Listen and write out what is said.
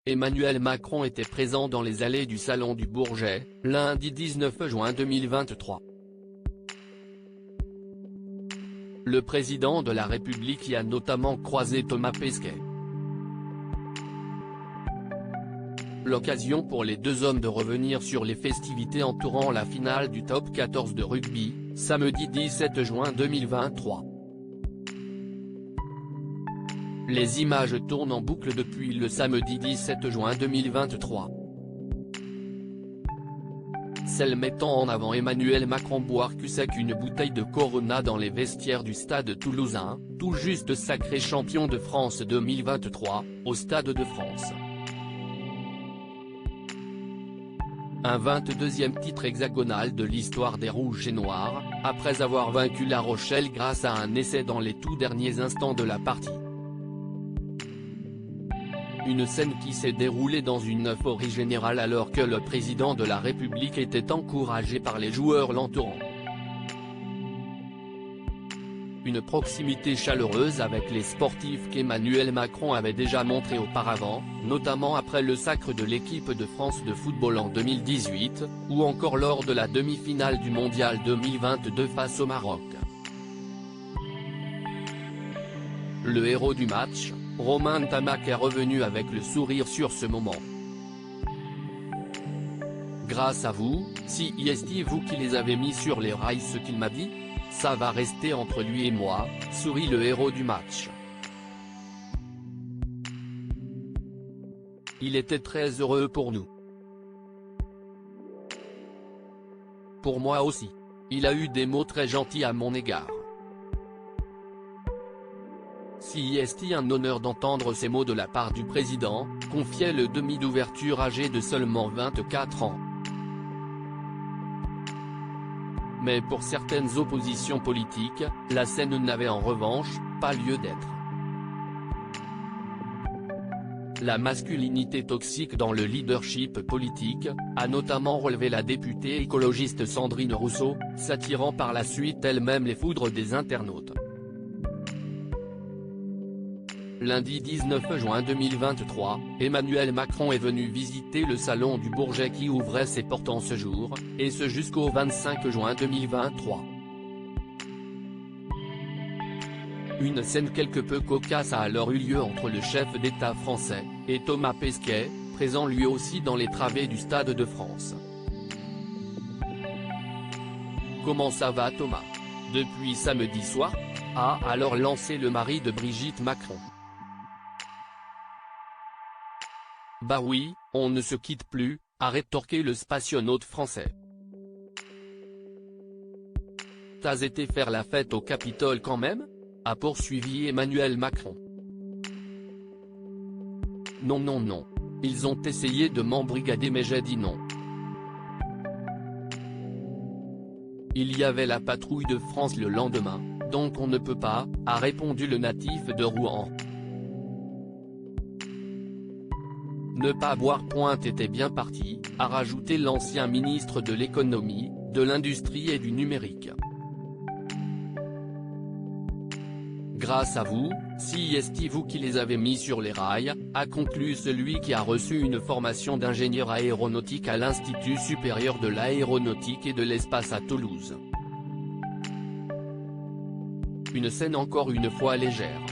Emmanuel Macron était présent dans les allées du Salon du Bourget, lundi 19 juin 2023. Le président de la République y a notamment croisé Thomas Pesquet. L'occasion pour les deux hommes de revenir sur les festivités entourant la finale du Top 14 de rugby, samedi 17 juin 2023. Les images tournent en boucle depuis le samedi 17 juin 2023. Celle mettant en avant Emmanuel Macron boire cul sec une bouteille de Corona dans les vestiaires du Stade toulousain, tout juste sacré champion de France 2023, au Stade de France. Un 22e titre hexagonal de l'histoire des Rouges et Noirs, après avoir vaincu La Rochelle grâce à un essai dans les tout derniers instants de la partie. Une scène qui s'est déroulée dans une euphorie générale alors que le président de la République était encouragé par les joueurs l'entourant. Une proximité chaleureuse avec les sportifs qu'Emmanuel Macron avait déjà montré auparavant, notamment après le sacre de l'équipe de France de football en 2018, ou encore lors de la demi-finale du Mondial 2022 face au Maroc. Le héros du match, Romain Ntamack, est revenu avec le sourire sur ce moment. Grâce à vous, si c'est vous qui les avez mis sur les rails, ce qu'il m'a dit, ça va rester entre lui et moi, sourit le héros du match. Il était très heureux pour nous. Pour moi aussi. Il a eu des mots très gentils à mon égard. Si c'est un honneur d'entendre ces mots de la part du président, confiait le demi d'ouverture âgé de seulement 24 ans. Mais pour certaines oppositions politiques, la scène n'avait en revanche pas lieu d'être. La masculinité toxique dans le leadership politique, a notamment relevé la députée écologiste Sandrine Rousseau, s'attirant par la suite elle-même les foudres des internautes. Lundi 19 juin 2023, Emmanuel Macron est venu visiter le Salon du Bourget qui ouvrait ses portes en ce jour, et ce jusqu'au 25 juin 2023. Une scène quelque peu cocasse a alors eu lieu entre le chef d'État français, et Thomas Pesquet, présent lui aussi dans les travées du Stade de France. Comment ça va Thomas? Depuis samedi soir? A alors lancé le mari de Brigitte Macron. Bah oui, on ne se quitte plus, a rétorqué le spationaute français. T'as été faire la fête au Capitole quand même? A poursuivi Emmanuel Macron. Non non non. Ils ont essayé de m'embrigader mais j'ai dit non. Il y avait la patrouille de France le lendemain, donc on ne peut pas, a répondu le natif de Rouen. Ne pas boire pointe était bien parti, a rajouté l'ancien ministre de l'économie, de l'industrie et du numérique. Grâce à vous, si c'est vous qui les avez mis sur les rails, a conclu celui qui a reçu une formation d'ingénieur aéronautique à l'Institut supérieur de l'aéronautique et de l'espace à Toulouse. Une scène encore une fois légère.